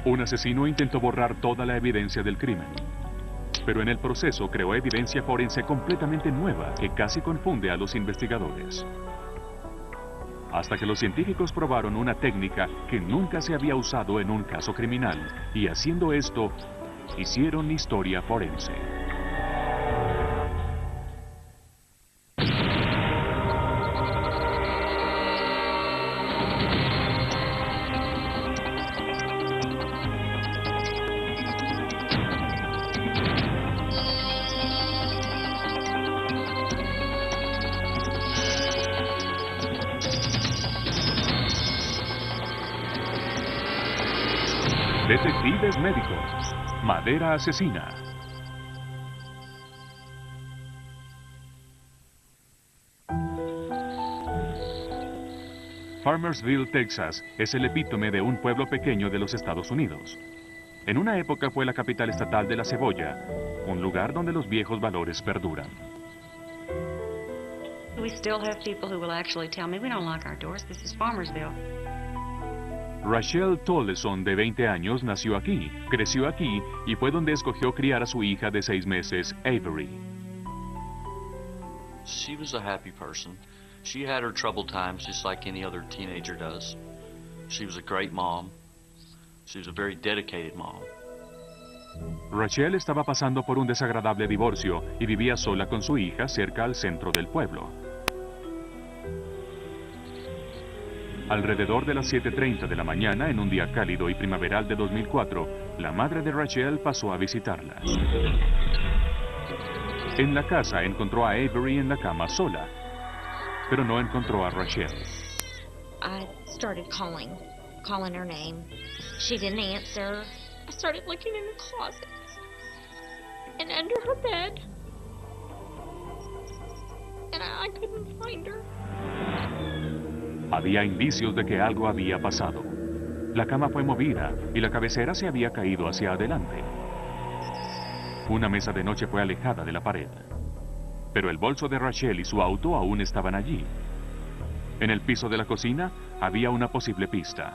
Un asesino intentó borrar toda la evidencia del crimen, pero en el proceso creó evidencia forense completamente nueva que casi confunde a los investigadores. Hasta que los científicos probaron una técnica que nunca se había usado en un caso criminal, y haciendo esto, hicieron historia forense. Detectives médicos. Madera asesina. Farmersville, Texas, es el epítome de un pueblo pequeño de los Estados Unidos. En una época fue la capital estatal de la cebolla, un lugar donde los viejos valores perduran. We still have people who will actually tell me, we don't lock our doors, this is Farmersville. Rachel Tolleson, de 20 años, nació aquí, creció aquí y fue donde escogió criar a su hija de 6 meses, Avery. She was a happy person. She had her troubled times just like any other teenager does. She was a great mom. She was a very dedicated mom. Rachel estaba pasando por un desagradable divorcio y vivía sola con su hija cerca al centro del pueblo. Alrededor de las 7:30 de la mañana, en un día cálido y primaveral de 2004, la madre de Rachel pasó a visitarla. En la casa encontró a Avery en la cama sola, pero no encontró a Rachel. I started calling her name. She didn't answer. I started looking in the closets and under her bed, and I couldn't find her. Había indicios de que algo había pasado. La cama fue movida y la cabecera se había caído hacia adelante. Una mesa de noche fue alejada de la pared. Pero el bolso de Rachel y su auto aún estaban allí. En el piso de la cocina había una posible pista.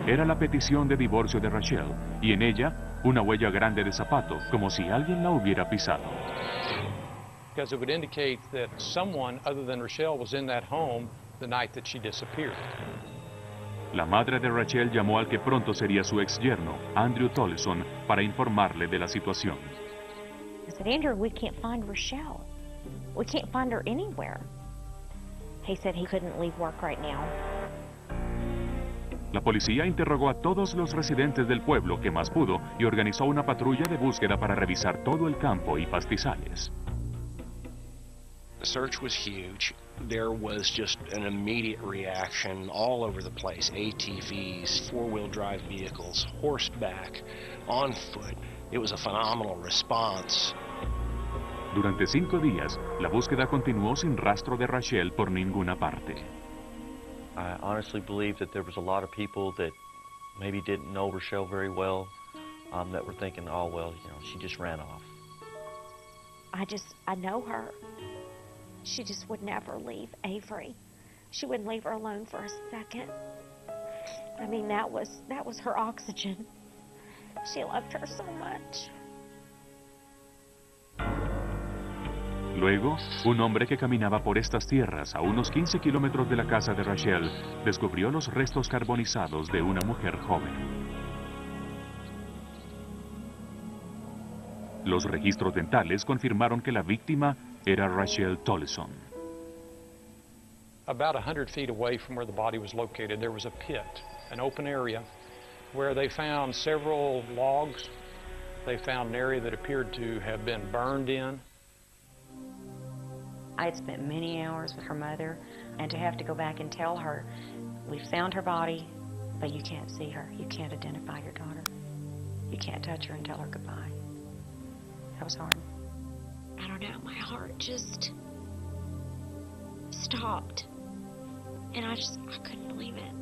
Era la petición de divorcio de Rachel, y en ella una huella grande de zapato, como si alguien la hubiera pisado. Because it would indicate that someone other than Rachel was in that home the night that she disappeared. La madre de Rachel llamó al que pronto sería su ex yerno, Andrew Tolleson, para informarle de la situación. I said, Andrew, we can't find Rachel. We can't find her anywhere. He said he couldn't leave work right now. La policía interrogó a todos los residentes del pueblo que más pudo y organizó una patrulla de búsqueda para revisar todo el campo y pastizales. The search was huge. There was just an immediate reaction all over the place. ATVs, four-wheel drive vehicles, horseback, on foot. It was a phenomenal response. Durante 5 días, la búsqueda continuó sin rastro de Rachel por ninguna parte. I honestly believe that there was a lot of people that maybe didn't know Rachel very well, that were thinking, oh, well, you know, she just ran off. I know her. She just would never leave Avery. She wouldn't leave her alone for a second. I mean, that was her oxygen. She loved her so much. Luego, un hombre que caminaba por estas tierras a unos 15 kilómetros de la casa de Rachel descubrió los restos carbonizados de una mujer joven. Los registros dentales confirmaron que la víctima era Rachel Tolleson. About 100 feet away from where the body was located, there was a pit, an open area, where they found several logs. They found an area that appeared to have been burned in. I had spent many hours with her mother, and to have to go back and tell her, we found her body, but you can't see her. You can't identify your daughter. You can't touch her and tell her goodbye. That was hard. I don't know, my heart just stopped. And I couldn't believe it.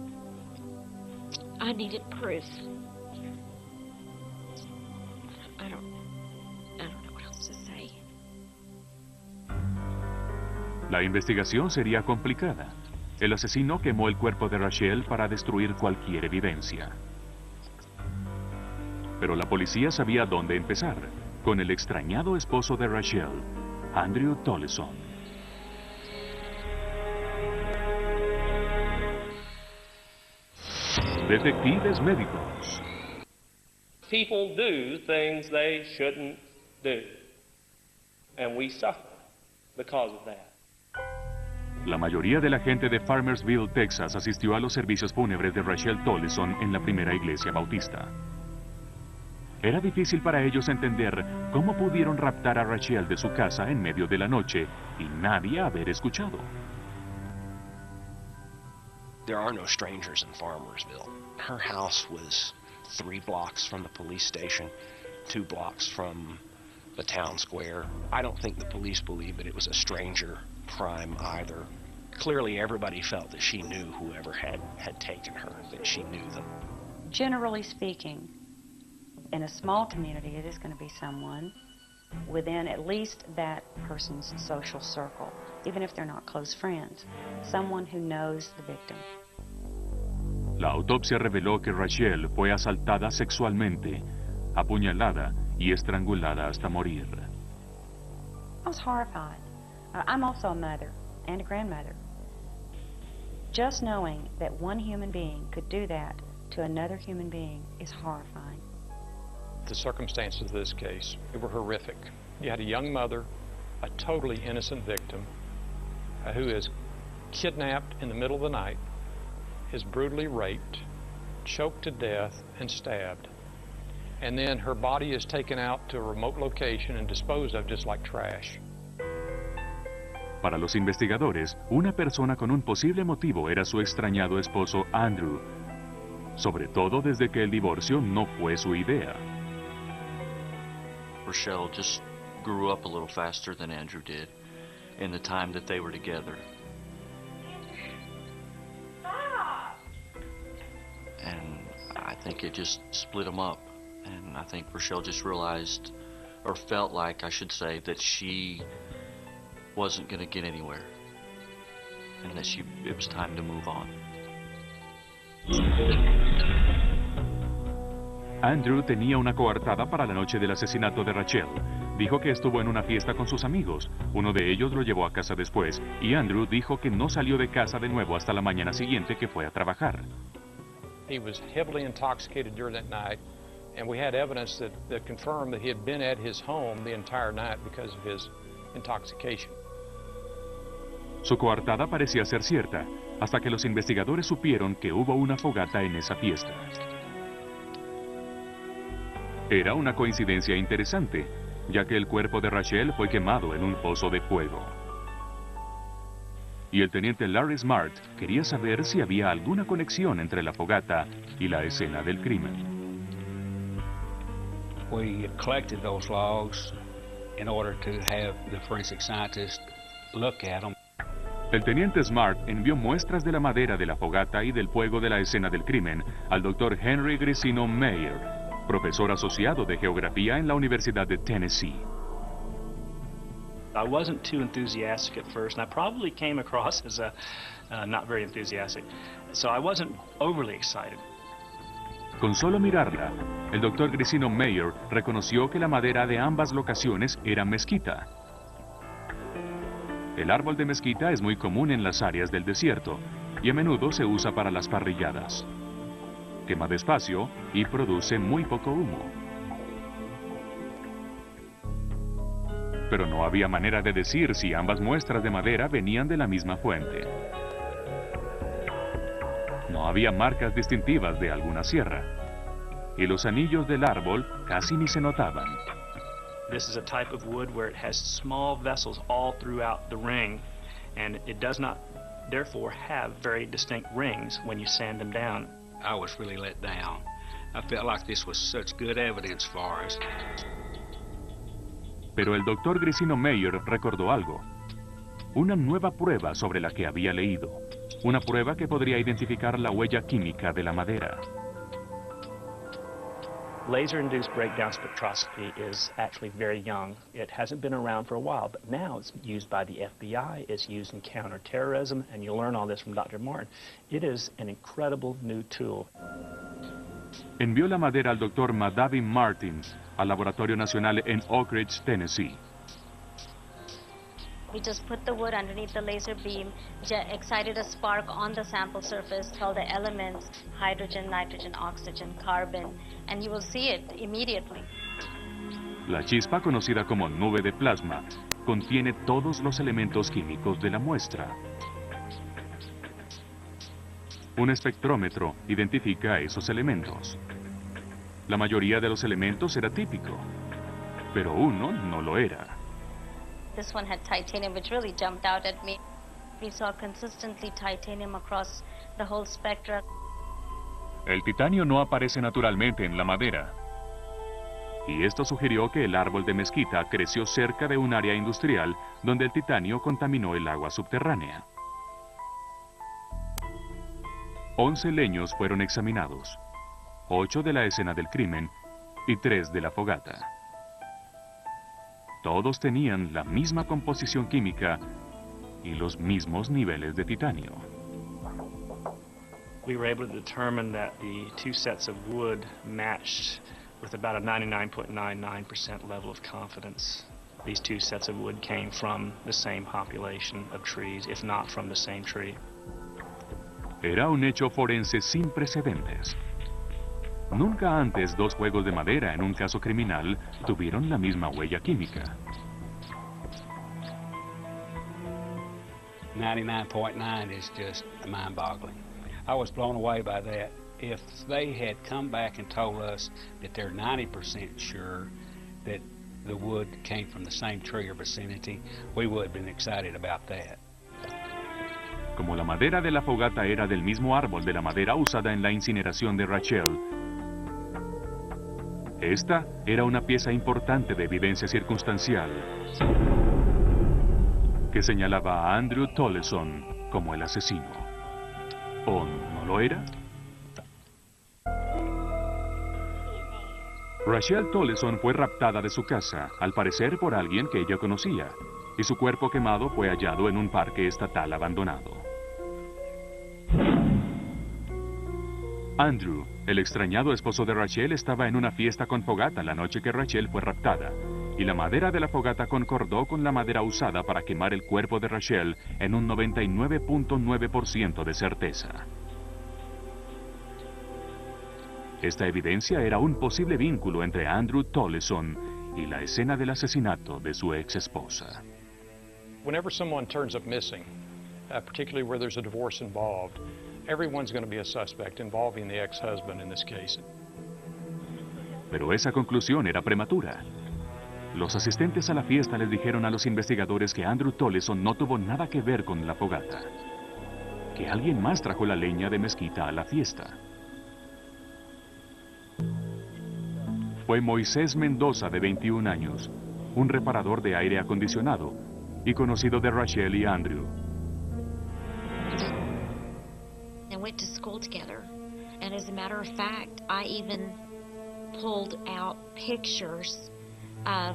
I needed proof. I don't know what else to say. La investigación sería complicada. El asesino quemó el cuerpo de Rachel para destruir cualquier evidencia. Pero la policía sabía dónde empezar, con el extrañado esposo de Rachelle, Andrew Tollison. Detectives médicos. People do things they shouldn't do, and we suffer because of that. La mayoría de la gente de Farmersville, Texas, asistió a los servicios fúnebres de Rachelle Tollison en la primera iglesia bautista. Era difícil para ellos entender cómo pudieron raptar a Rachelle de su casa en medio de la noche y nadie haber escuchado. There are no strangers in Farmersville. Her house was 3 blocks from the police station, 2 blocks from the town square. I don't think the police believed that it was a stranger crime either. Clearly everybody felt that she knew whoever had taken her, that she knew them. Generally speaking, in a small community, it is going to be someone within at least that person's social circle, even if they're not close friends, someone who knows the victim. La autopsia reveló que Rachelle fue asaltada sexualmente, apuñalada y estrangulada hasta morir. I was horrified. I'm also a mother and a grandmother. Just knowing that one human being could do that to another human being is horrifying. The circumstances of this case, they were horrific. You had a young mother, a totally innocent victim, who is kidnapped in the middle of the night, is brutally raped, choked to death, and stabbed. And then her body is taken out to a remote location and disposed of just like trash. Para los investigadores, una persona con un posible motivo era su extrañado esposo Andrew, sobre todo desde que el divorcio no fue su idea. Rachelle just grew up a little faster than Andrew did in the time that they were together. And I think it just split them up. And I think Rachelle just realized, or felt like, I should say, that she wasn't going to get anywhere. And that it was time to move on. Andrew tenía una coartada para la noche del asesinato de Rachelle. Dijo que estuvo en una fiesta con sus amigos. Uno de ellos lo llevó a casa después, y Andrew dijo que no salió de casa de nuevo hasta la mañana siguiente que fue a trabajar. He was heavily intoxicated during that night, and we had evidence that confirmed that he had been at his home the entire night because of his intoxication. Su coartada parecía ser cierta, hasta que los investigadores supieron que hubo una fogata en esa fiesta. Era una coincidencia interesante, ya que el cuerpo de Rachelle fue quemado en un pozo de fuego. Y el teniente Larry Smart quería saber si había alguna conexión entre la fogata y la escena del crimen. We collected those logs in order to have the forensic scientist look at them. El teniente Smart envió muestras de la madera de la fogata y del fuego de la escena del crimen al doctor Henry Grisino Meyer, profesor asociado de geografía en la Universidad de Tennessee. I wasn't too enthusiastic at first, and I probably came across as not very enthusiastic, so I wasn't overly excited. Con solo mirarla, el doctor Grisino Meyer reconoció que la madera de ambas locaciones era mezquita. El árbol de mezquita es muy común en las áreas del desierto y a menudo se usa para las parrilladas. Quema despacio y produce muy poco humo. Pero no había manera de decir si ambas muestras de madera venían de la misma fuente. No había marcas distintivas de alguna sierra, y los anillos del árbol casi ni se notaban. This is a type of wood where it has small vessels all throughout the ring, and it does not, therefore, have very distinct rings when you sand them down. I was really let down. I felt like this was such good evidence for us. Pero el doctor Grisino Meyer recordó algo. Una nueva prueba sobre la que había leído. Una prueba que podría identificar la huella química de la madera. Laser-induced breakdown spectroscopy is actually very young. It hasn't been around for a while, but now it's used by the FBI, it's used in counterterrorism, and you'll learn all this from Dr. Martin. It is an incredible new tool. Envió la madera al doctor Madavi Martin al Laboratorio Nacional en Oak Ridge, Tennessee. We just put the wood underneath the laser beam, excited a spark on the sample surface, all the elements, hydrogen, nitrogen, oxygen, carbon, and you will see it immediately. La chispa, conocida como nube de plasma, contiene todos los elementos químicos de la muestra. Un espectrómetro identifica esos elementos. La mayoría de los elementos era típico, pero uno no lo era. This one had titanium, which really jumped out at me. We saw consistently titanium across the whole spectrum. El titanio no aparece naturalmente en la madera. Y esto sugirió que el árbol de mezquita creció cerca de un área industrial donde el titanio contaminó el agua subterránea. 11 leños fueron examinados, 8 de la escena del crimen y 3 de la fogata. Todos tenían la misma composición química y los mismos niveles de titanio. We were able to determine that the two sets of wood matched with about a 99.99% level of confidence. These two sets of wood came from the same population of trees, if not from the same tree. Era un hecho forense sin precedentes. Nunca antes dos juegos de madera en un caso criminal tuvieron la misma huella química. 99.9 is just mind-boggling. I was blown away by that. If they had come back and told us that they're 90% sure that the wood came from the same tree or vicinity, we would have been excited about that. Como la madera de la fogata era del mismo árbol de la madera usada en la incineración de Rachel, esta era una pieza importante de evidencia circunstancial que señalaba a Andrew Tollefson como el asesino. ¿O no lo era? Rachel Tollefson fue raptada de su casa, al parecer por alguien que ella conocía, y su cuerpo quemado fue hallado en un parque estatal abandonado. Andrew, el extrañado esposo de Rachel, estaba en una fiesta con fogata la noche que Rachel fue raptada, y la madera de la fogata concordó con la madera usada para quemar el cuerpo de Rachel en un 99.9% de certeza. Esta evidencia era un posible vínculo entre Andrew Tollefson y la escena del asesinato de su ex esposa. Whenever someone turns up missing, particularly where there's a divorce involved, everyone's going to be a suspect involving the ex-husband in this case. Pero esa conclusión era prematura. Los asistentes a la fiesta les dijeron a los investigadores que Andrew Tollefson no tuvo nada que ver con la fogata, que alguien más trajo la leña de mezquita a la fiesta. Fue Moisés Mendoza, de 21 años, un reparador de aire acondicionado y conocido de Rachel y Andrew. And went to school together. And as a matter of fact, I even pulled out pictures of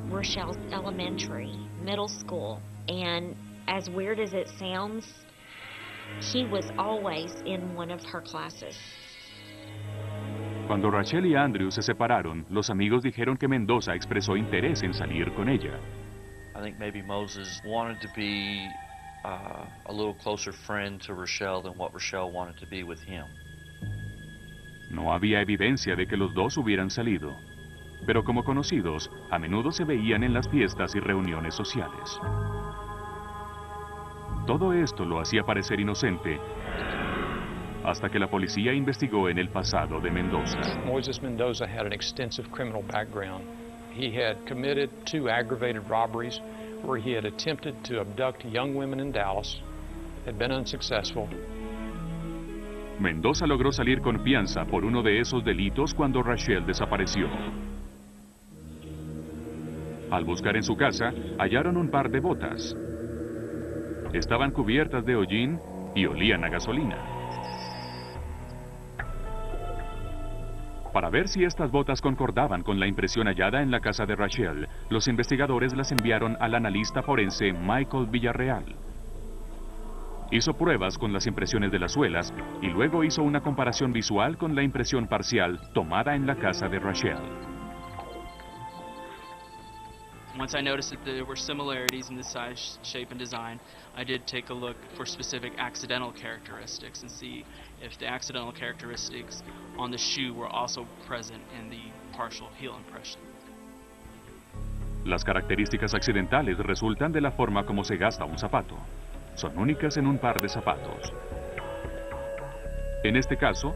Rochelle's elementary, middle school. And as weird as it sounds, he was always in one of her classes. Cuando Rachel y Andrew se separaron, los amigos dijeron que Mendoza expresó interés en salir con ella. I think maybe Moses wanted to be a little closer friend to Rochelle than what Rochelle wanted to be with him. No había evidencia de que los dos hubieran salido, pero como conocidos, a menudo se veían en las fiestas y reuniones sociales. Todo esto lo hacía parecer inocente, hasta que la policía investigó en el pasado de Mendoza. Moises Mendoza had an extensive criminal background. He had committed 2 aggravated robberies where he had attempted to abduct young women in Dallas, had been unsuccessful. Mendoza logró salir con fianza por uno de esos delitos cuando Rachel desapareció. Al buscar en su casa, hallaron un par de botas. Estaban cubiertas de hollín y olían a gasolina. Para ver si estas botas concordaban con la impresión hallada en la casa de Rachel, los investigadores las enviaron al analista forense Michael Villarreal. Hizo pruebas con las impresiones de las suelas y luego hizo una comparación visual con la impresión parcial tomada en la casa de Rachel. Once I noticed that there were similarities in the size, shape, and design, I did take a look for specific accidental characteristics and see if the accidental characteristics on the shoe were also present in the partial heel impression. Las características accidentales resultan de la forma como se gasta un zapato. Son únicas en un par de zapatos. En este caso,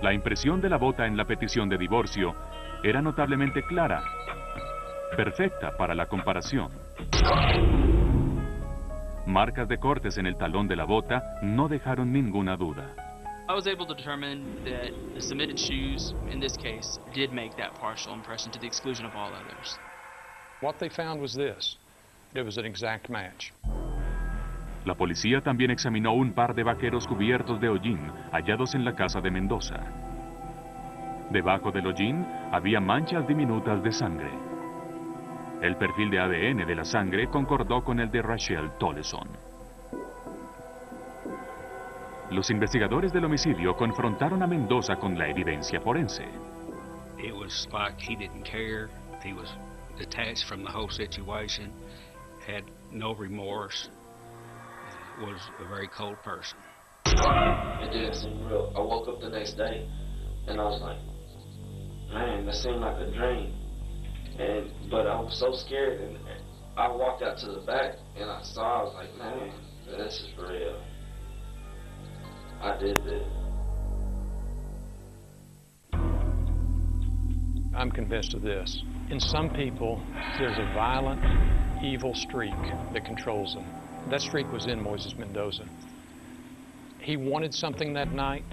la impresión de la bota en la petición de divorcio era notablemente clara, perfecta para la comparación. Marcas de cortes en el talón de la bota no dejaron ninguna duda. I was able to determine that the submitted shoes, in this case, did make that partial impression to the exclusion of all others. What they found was this. It was an exact match. La policía también examinó un par de vaqueros cubiertos de hollín hallados en la casa de Mendoza. Debajo del hollín había manchas diminutas de sangre. El perfil de ADN de la sangre concordó con el de Rachel Toleson. Los investigadores del homicidio confrontaron a Mendoza con la evidencia forense. It was like he didn't care. He was detached from the whole situation, had no remorse, was a very cold person. It didn't seem real. I woke up the next day and I was like, man, that seemed like a dream. But I was so scared, and I walked out to the back and I was like, man, this is real. I did this. I'm convinced of this. In some people, there's a violent, evil streak that controls them. That streak was in Moises Mendoza. He wanted something that night.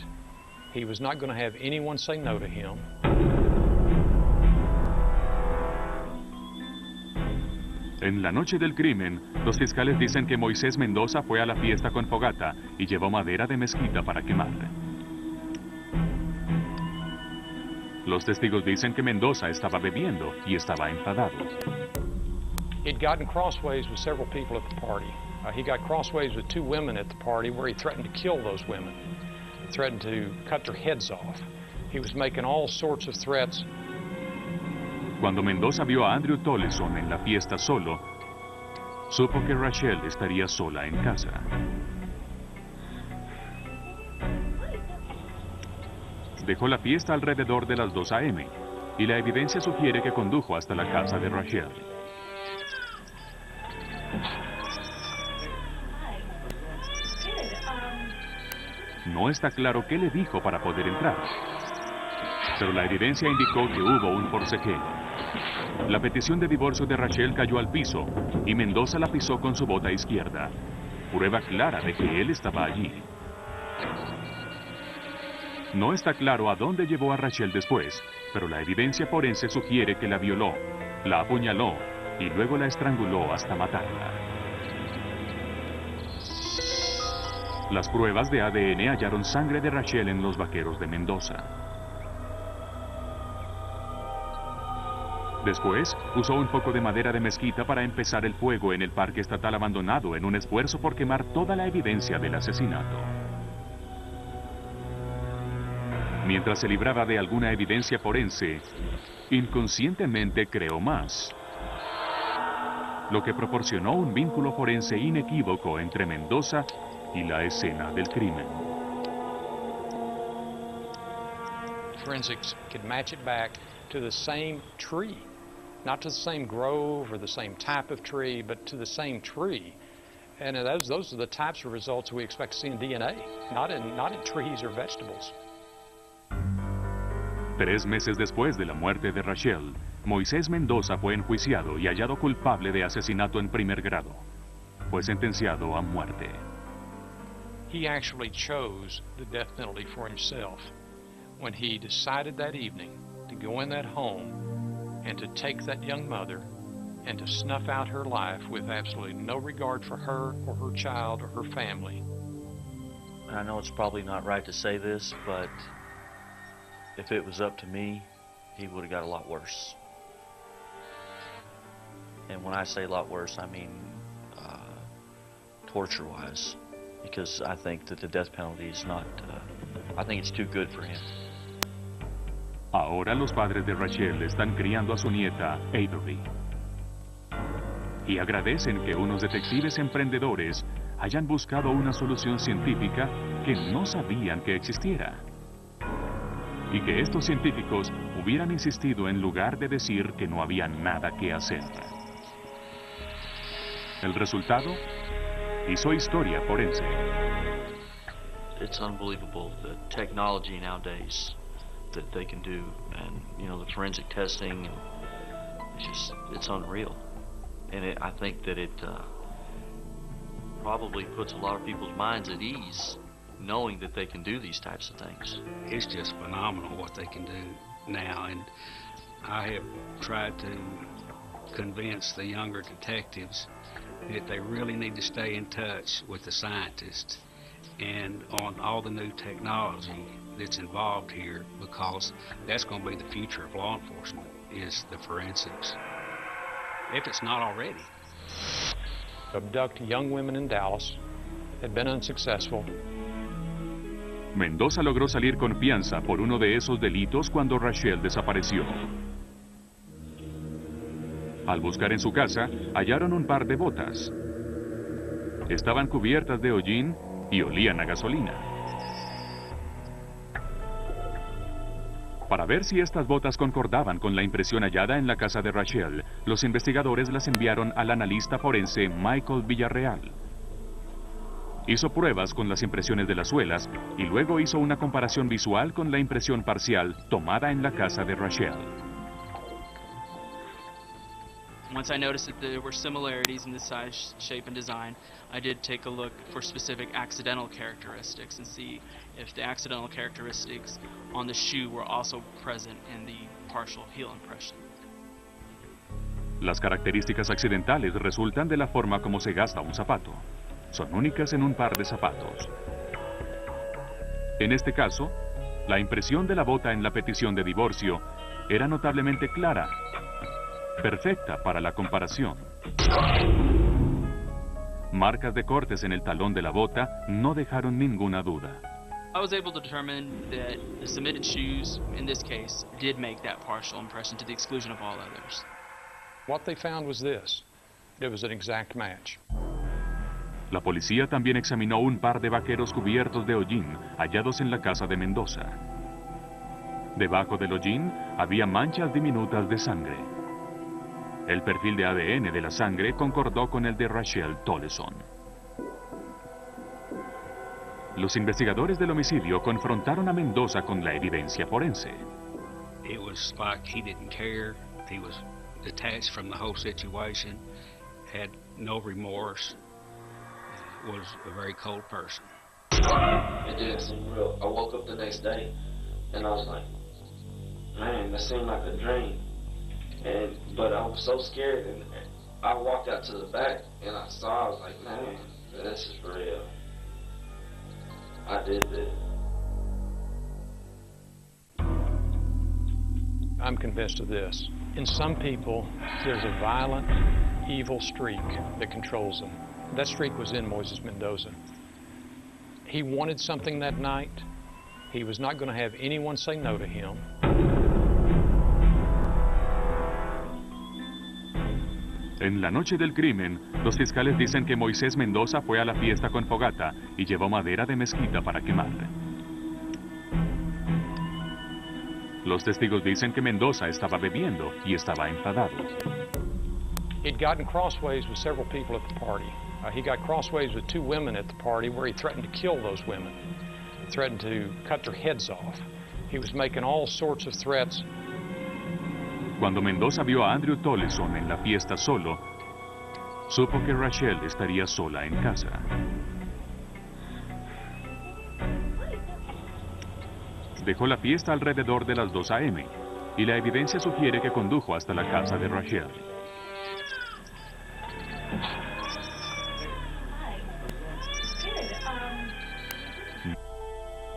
He was not going to have anyone say no to him. En la noche del crimen, los fiscales dicen que Moisés Mendoza fue a la fiesta con fogata y llevó madera de mezquita para quemar. Los testigos dicen que Mendoza estaba bebiendo y estaba enfadado. He'd gotten crossways with several people at the party. He got crossways with two women at the party where he threatened to kill those women. He threatened to cut their heads off. He was making all sorts of threats. Cuando Mendoza vio a Andrew Toleson en la fiesta solo, supo que Rachel estaría sola en casa. Dejó la fiesta alrededor de las 2 a.m. y la evidencia sugiere que condujo hasta la casa de Rachel. No está claro qué le dijo para poder entrar, pero la evidencia indicó que hubo un forcejeo. La petición de divorcio de Rachel cayó al piso y Mendoza la pisó con su bota izquierda, prueba clara de que él estaba allí. No está claro a dónde llevó a Rachel después, pero la evidencia forense sugiere que la violó, la apuñaló y luego la estranguló hasta matarla. Las pruebas de ADN hallaron sangre de Rachel en los vaqueros de Mendoza. Después, usó un poco de madera de mezquita para empezar el fuego en el parque estatal abandonado en un esfuerzo por quemar toda la evidencia del asesinato. Mientras se libraba de alguna evidencia forense, inconscientemente creó más, lo que proporcionó un vínculo forense inequívoco entre Mendoza y la escena del crimen. Forensics could match it back to the same tree, not to the same grove or the same type of tree, but to the same tree. And those are the types of results we expect to see in DNA, not in trees or vegetables. 3 meses después de la muerte de Rachel, Moisés Mendoza fue enjuiciado y hallado culpable de asesinato en primer grado. Fue sentenciado a muerte. He actually chose the death penalty for himself when he decided that evening to go in that home and to take that young mother and to snuff out her life with absolutely no regard for her or her child or her family. I know it's probably not right to say this, but if it was up to me, he would have got a lot worse. And when I say a lot worse, I mean torture-wise. because I think that the death penalty is not, I think it's too good for him. Ahora los padres de Rachel están criando a su nieta, Avery. Y agradecen que unos detectives emprendedores hayan buscado una solución científica que no sabían que existiera. Y que estos científicos hubieran insistido en lugar de decir que no había nada que hacer. El resultado hizo historia forense. It's unbelievable the technology nowadays that they can do, and you know, the forensic testing, it's unreal. And I think that it probably puts a lot of people's minds at ease knowing that they can do these types of things. It's just phenomenal what they can do now, and I have tried to convince the younger detectives that they really need to stay in touch with the scientists and on all the new technology that's involved here, because that's going to be the future of law enforcement, is the forensics, if it's not already. Abduct young women in Dallas had been unsuccessful. Mendoza logró salir con fianza por uno de esos delitos cuando Rachel desapareció. Al buscar en su casa, hallaron un par de botas. Estaban cubiertas de hollín y olían a gasolina. Para ver si estas botas concordaban con la impresión hallada en la casa de Rachel, los investigadores las enviaron al analista forense Michael Villarreal. Hizo pruebas con las impresiones de las suelas y luego hizo una comparación visual con la impresión parcial tomada en la casa de Rachel. Once I noticed that there were similarities in the size, shape, and design, I did take a look for specific accidental characteristics and see if the accidental characteristics on the shoe were also present in the partial heel impression. Las características accidentales resultan de la forma como se gasta un zapato. Son únicas en un par de zapatos. En este caso, la impresión de la bota en la petición de divorcio era notablemente clara, perfecta para la comparación. Marcas de cortes en el talón de la bota no dejaron ninguna duda. I was able to determine that the submitted shoes, in this case, did make that partial impression to the exclusion of all others. What they found was this. It was an exact match. La policía también examinó un par de vaqueros cubiertos de hollín hallados en la casa de Mendoza. Debajo del hollín había manchas diminutas de sangre. El perfil de ADN de la sangre concordó con el de Rachel Toleson. Los investigadores del homicidio confrontaron a Mendoza con la evidencia forense. It was like he didn't care. He was detached from the whole situation, had no remorse, was a very cold person. It didn't seem real. I woke up the next day and I was like, man, that seemed like a dream. But I was so scared, and I walked out to the back and I was like, man, this is real. I did this. I'm convinced of this. In some people, there's a violent, evil streak that controls them. That streak was in Moises Mendoza. He wanted something that night. He was not going to have anyone say no to him. En la noche del crimen, los fiscales dicen que Moisés Mendoza fue a la fiesta con fogata y llevó madera de mezquita para quemar. Los testigos dicen que Mendoza estaba bebiendo y estaba enfadado. He'd gotten crossways with several people at the party. He got crossways with two women at the party where he threatened to kill those women. He threatened to cut their heads off. He was making all sorts of threats. Cuando Mendoza vio a Andrew Toleson en la fiesta solo, supo que Rachel estaría sola en casa. Dejó la fiesta alrededor de las 2 a.m. y la evidencia sugiere que condujo hasta la casa de Rachel.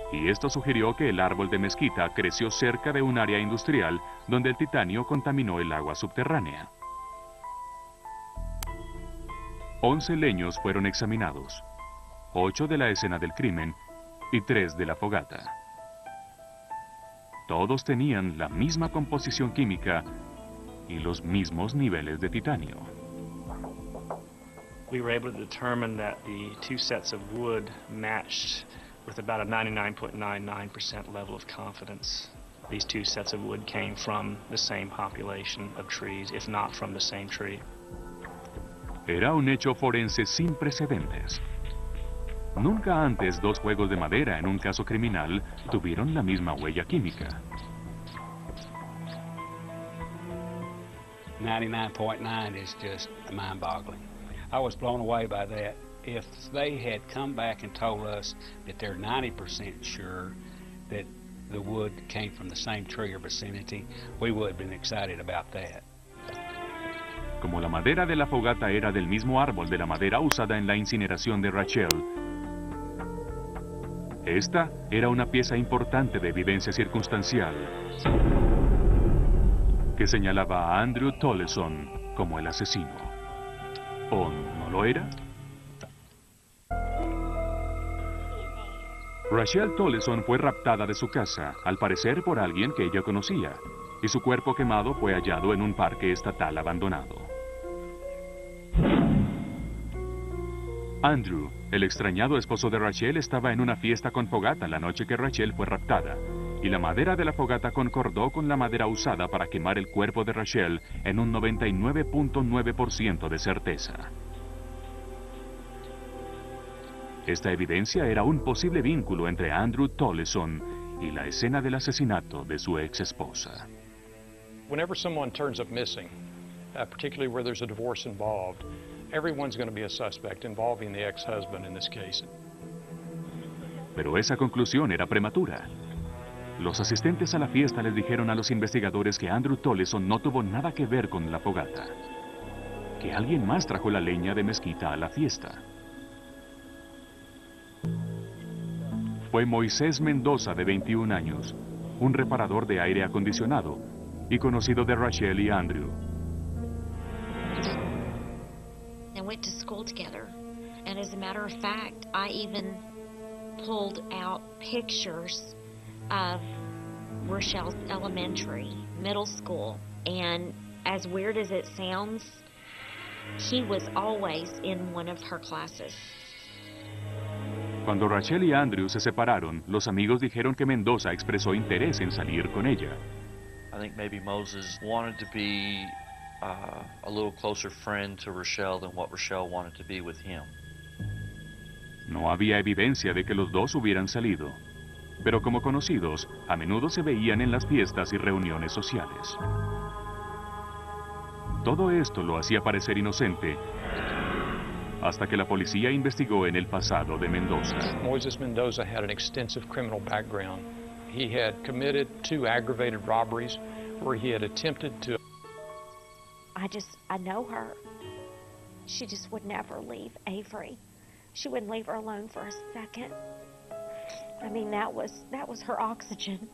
Y esto sugirió que el árbol de mezquita creció cerca de un área industrial donde el titanio contaminó el agua subterránea. 11 leños fueron examinados. 8 de la escena del crimen y 3 de la fogata. Todos tenían la misma composición química y los mismos niveles de titanio. We were able to determine that the two sets of wood matched with about a 99.99% level of confidence. These two sets of wood came from the same population of trees, if not from the same tree. Era un hecho forense sin precedentes. Nunca antes dos juegos de madera en un caso criminal tuvieron la misma huella química. 99.9 is just mind-boggling. I was blown away by that. If they had come back and told us that they're 90% sure that the wood came from the same tree or vicinity, we would have been excited about that. Como la madera de la fogata era del mismo árbol de la madera usada en la incineración de Rachel, esta era una pieza importante de evidencia circunstancial que señalaba a Andrew Tollefson como el asesino. ¿O no lo era? Rachel Tollefson fue raptada de su casa, al parecer por alguien que ella conocía, y su cuerpo quemado fue hallado en un parque estatal abandonado. Andrew, el extrañado esposo de Rachel, estaba en una fiesta con fogata la noche que Rachel fue raptada, y la madera de la fogata concordó con la madera usada para quemar el cuerpo de Rachel en un 99.9% de certeza. Esta evidencia era un posible vínculo entre Andrew Tollefson y la escena del asesinato de su ex esposa. Whenever someone turns up missing, particularly where there's a divorce involved, everyone's going to be a suspect involving the ex-husband in this case. Pero esa conclusión era prematura. Los asistentes a la fiesta les dijeron a los investigadores que Andrew Tollefson no tuvo nada que ver con la fogata, que alguien más trajo la leña de mezquita a la fiesta. Fue Moisés Mendoza, de 21 años, un reparador de aire acondicionado y conocido de Rachel y Andrew. They went to school together, and as a matter of fact, I even pulled out pictures of Rochelle's elementary, middle school, and as weird as it sounds, he was always in one of her classes. Cuando Rachel y Andrew se separaron, los amigos dijeron que Mendoza expresó interés en salir con ella. I think maybe Moses wanted to be a little closer friend to Rochelle than what Rochelle wanted to be with him. No había evidencia de que los dos hubieran salido, pero como conocidos, a menudo se veían en las fiestas y reuniones sociales. Todo esto lo hacía parecer inocente, hasta que la policía investigó en el pasado de Mendoza. Moises Mendoza had an extensive criminal background. He had committed 2 aggravated robberies where he had attempted to... I know her. She just would never leave Avery. She wouldn't leave her alone for a second. I mean, that was her oxygen.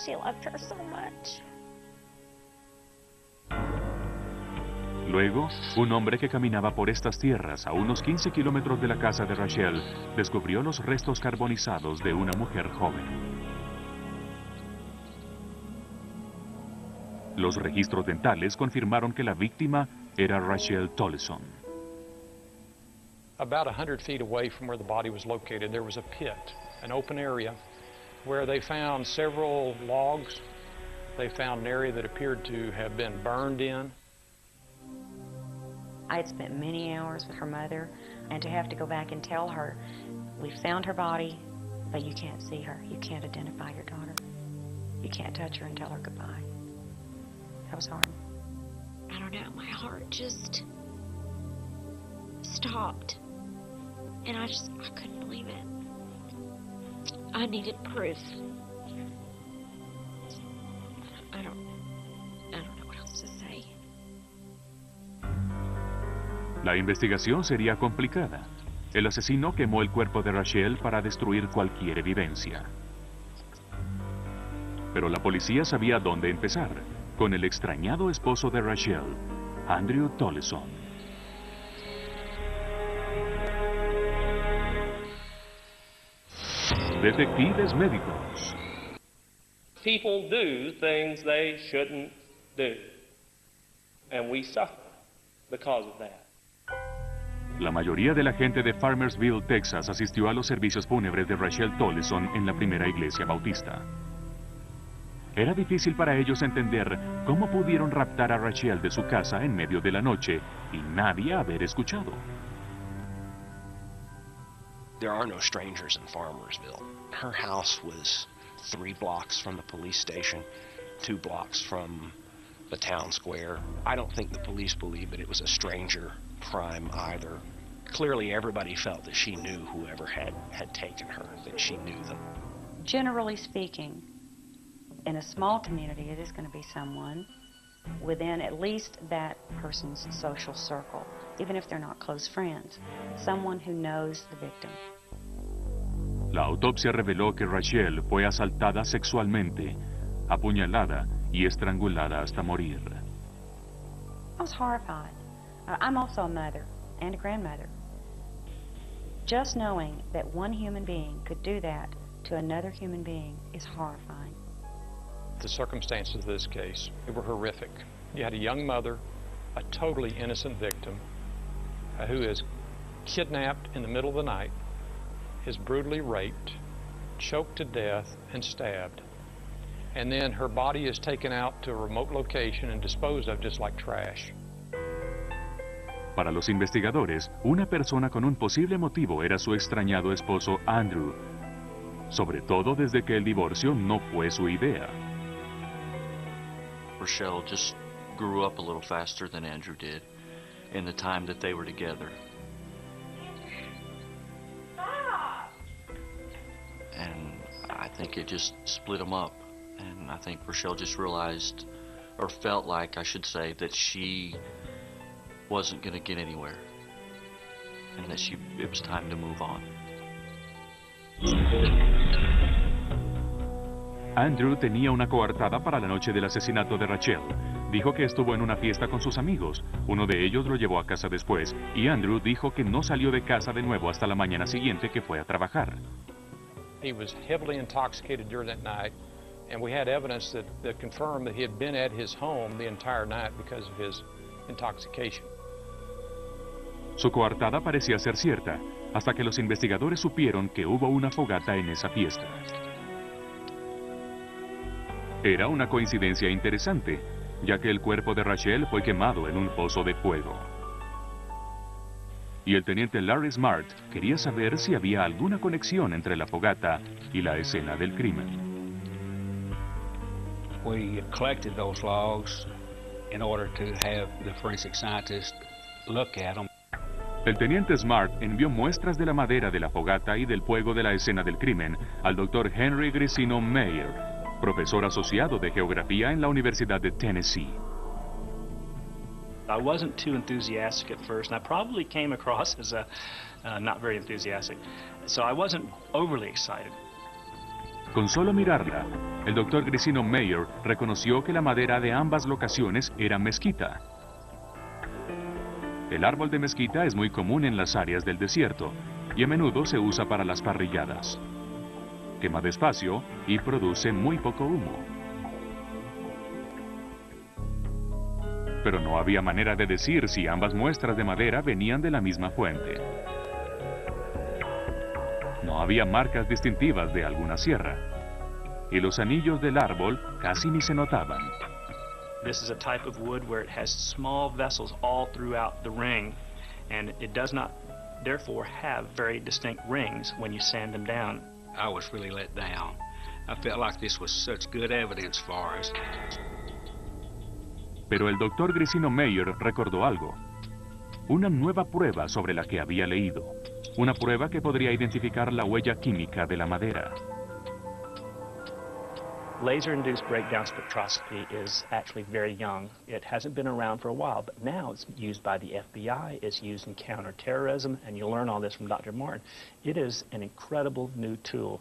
She loved her so much. Luego, un hombre que caminaba por estas tierras a unos 15 kilómetros de la casa de Rachel descubrió los restos carbonizados de una mujer joven. Los registros dentales confirmaron que la víctima era Rachel Tollefson. About 100 feet away from where the body was located, there was a pit, an open area, where they found several logs. They found an area that appeared to have been burned in. I had spent many hours with her mother, and to have to go back and tell her, we found her body, but you can't see her. You can't identify your daughter. You can't touch her and tell her goodbye. That was hard. I don't know, my heart just stopped. And I couldn't believe it. I needed proof. I don't know what else to say. La investigación sería complicada. El asesino quemó el cuerpo de Rachel para destruir cualquier evidencia. Pero la policía sabía dónde empezar, con el extrañado esposo de Rachel, Andrew Tollefson. detectives médicos. People do things they shouldn't do, and we suffer because of that. La mayoría de la gente de Farmersville, Texas, asistió a los servicios fúnebres de Rachel Tollison en la primera iglesia bautista. Era difícil para ellos entender cómo pudieron raptar a Rachel de su casa en medio de la noche y nadie haber escuchado. There are no strangers in Farmersville. Her house was 3 blocks from the police station, 2 blocks from the town square. I don't think the police believed that it was a stranger crime either. Clearly everybody felt that she knew whoever had taken her, that she knew them. Generally speaking, in a small community, it is going to be someone within at least that person's social circle, even if they're not close friends, someone who knows the victim. La autopsia reveló que Rachel fue asaltada sexualmente, apuñalada y estrangulada hasta morir. I was horrified. I'm also a mother and a grandmother. Just knowing that one human being could do that to another human being is horrifying. The circumstances of this case, they were horrific. You had a young mother, a totally innocent victim, who is kidnapped in the middle of the night, is brutally raped, choked to death, and stabbed. And then her body is taken out to a remote location and disposed of just like trash. Para los investigadores, una persona con un posible motivo era su extrañado esposo Andrew, sobre todo desde que el divorcio no fue su idea. Rochelle just grew up a little faster than Andrew did in the time that they were together. And I think it just split them up. And I think Rochelle just realized, or felt like, I should say, that she wasn't going to get anywhere. And that it was time to move on. Andrew tenía una coartada para la noche del asesinato de Rachel. Dijo que estuvo en una fiesta con sus amigos. Uno de ellos lo llevó a casa después, y Andrew dijo que no salió de casa de nuevo hasta la mañana siguiente que fue a trabajar. He was heavily intoxicated during that night, and we had evidence that confirmed that he had been at his home the entire night because of his intoxication. Su coartada parecía ser cierta, hasta que los investigadores supieron que hubo una fogata en esa fiesta. Era una coincidencia interesante, ya que el cuerpo de Rachel fue quemado en un pozo de fuego. Y el teniente Larry Smart quería saber si había alguna conexión entre la fogata y la escena del crimen. We collected those logs in order to have the forensic scientists look at them. El teniente Smart envió muestras de la madera de la fogata y del fuego de la escena del crimen al doctor Henry Grisino Meyer, profesor asociado de geografía en la Universidad de Tennessee. I wasn't too enthusiastic at first, and I probably came across as not very enthusiastic. So I wasn't overly excited. Con solo mirarla, el doctor Grisino Meyer reconoció que la madera de ambas locaciones era mezquita. El árbol de mezquita es muy común en las áreas del desierto y a menudo se usa para las parrilladas. Quema despacio y produce muy poco humo. Pero no había manera de decir si ambas muestras de madera venían de la misma fuente. No había marcas distintivas de alguna sierra, y los anillos del árbol casi ni se notaban. This is a type of wood where it has small vessels all throughout the ring, and it does not, therefore, have very distinct rings when you sand them down. I was really let down. I felt like this was such good evidence for us. Pero el doctor Grisino Meyer recordó algo. Una nueva prueba sobre la que había leído. Una prueba que podría identificar la huella química de la madera. Laser-induced breakdown spectroscopy is actually very young. It hasn't been around for a while, but now it's used by the FBI, it's used in counterterrorism, and you'll learn all this from Dr. Martin. It is an incredible new tool.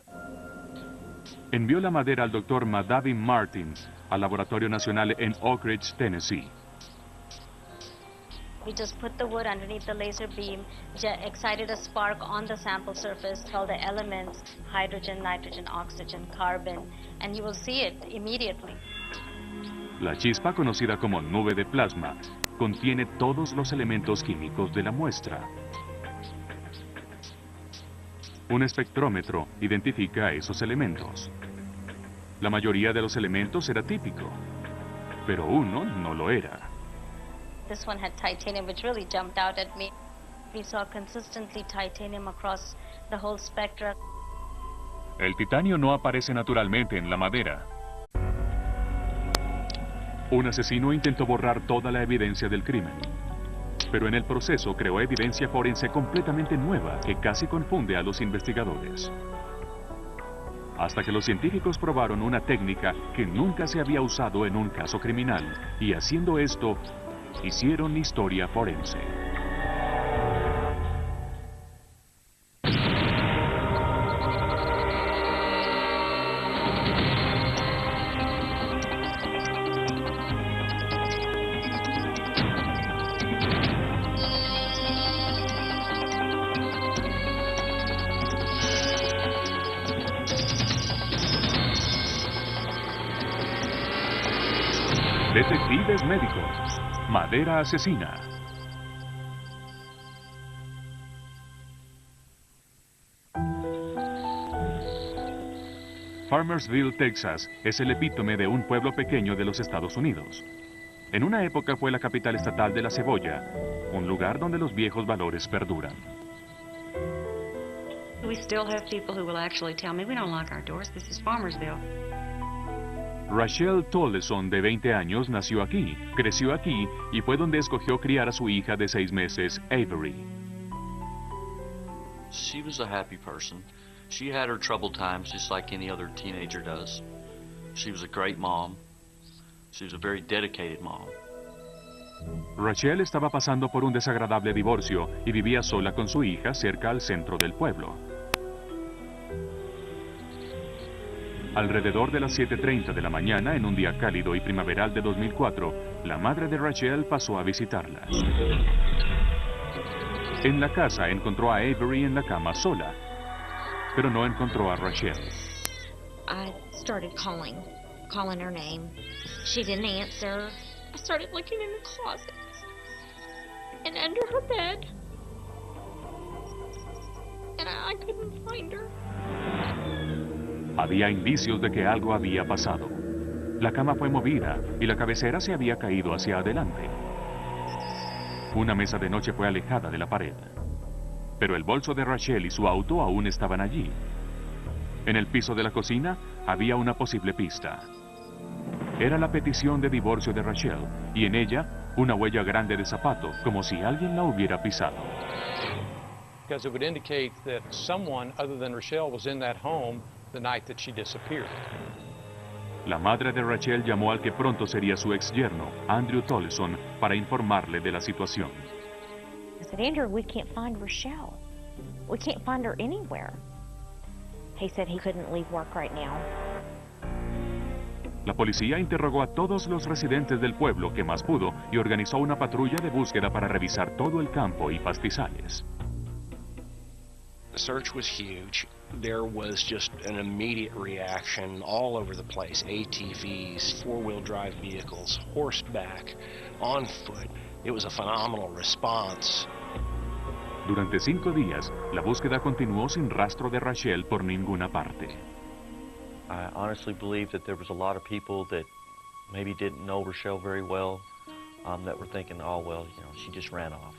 Envió la madera al doctor Madavi Martin al Laboratorio Nacional en Oak Ridge, Tennessee. We just put the wood underneath the laser beam, excited a spark on the sample surface, all the elements, hydrogen, nitrogen, oxygen, carbon, and you will see it immediately. La chispa, conocida como nube de plasma, contiene todos los elementos químicos de la muestra. Un espectrómetro identifica esos elementos. La mayoría de los elementos era típico, pero uno no lo era. This one had titanium, which really jumped out at me. We saw consistently titanium across the whole spectrum. El titanio no aparece naturalmente en la madera. Un asesino intentó borrar toda la evidencia del crimen, pero en el proceso creó evidencia forense completamente nueva que casi confunde a los investigadores. Hasta que los científicos probaron una técnica que nunca se había usado en un caso criminal, y haciendo esto, hicieron historia forense. Detectives médicos. Madera asesina. Farmersville, Texas, es el epítome de un pueblo pequeño de los Estados Unidos. En una época fue la capital estatal de la cebolla, un lugar donde los viejos valores perduran. We still have people who will actually tell me, we don't lock our doors, this is Farmersville. Rachel Tolleson, de 20 años, nació aquí, creció aquí y fue donde escogió criar a su hija de 6 meses, Avery. She was a happy person. She had her troubled times just like any other teenager does. She was a great mom. She was a very dedicated mom. Rachel estaba pasando por un desagradable divorcio y vivía sola con su hija cerca al centro del pueblo. Alrededor de las 7:30 de la mañana, en un día cálido y primaveral de 2004, la madre de Rachel pasó a visitarla. En la casa encontró a Avery en la cama sola, pero no encontró a Rachel. I started calling her name. She didn't answer. I started looking in the closets and under her bed, and I couldn't find her. Había indicios de que algo había pasado. La cama fue movida y la cabecera se había caído hacia adelante. Una mesa de noche fue alejada de la pared. Pero el bolso de Rachel y su auto aún estaban allí. En el piso de la cocina había una posible pista. Era la petición de divorcio de Rachel, y en ella una huella grande de zapato, como si alguien la hubiera pisado. Because it would indicate that someone other than Rachel was in that home the night that she disappeared. La madre de Rachel llamó al que pronto sería su ex yerno, Andrew Tolleson, para informarle de la situación. I said, Andrew, we can't find Rachel. We can't find her anywhere. He said he couldn't leave work right now. La policía interrogó a todos los residentes del pueblo que más pudo y organizó una patrulla de búsqueda para revisar todo el campo y pastizales. The search was huge. There was just an immediate reaction all over the place. ATVs, four-wheel drive vehicles, horseback, on foot. It was a phenomenal response. Durante 5 días, la búsqueda continuó sin rastro de Rachel por ninguna parte. I honestly believe that there was a lot of people that maybe didn't know Rachel very well, that were thinking, oh, well, you know, she just ran off.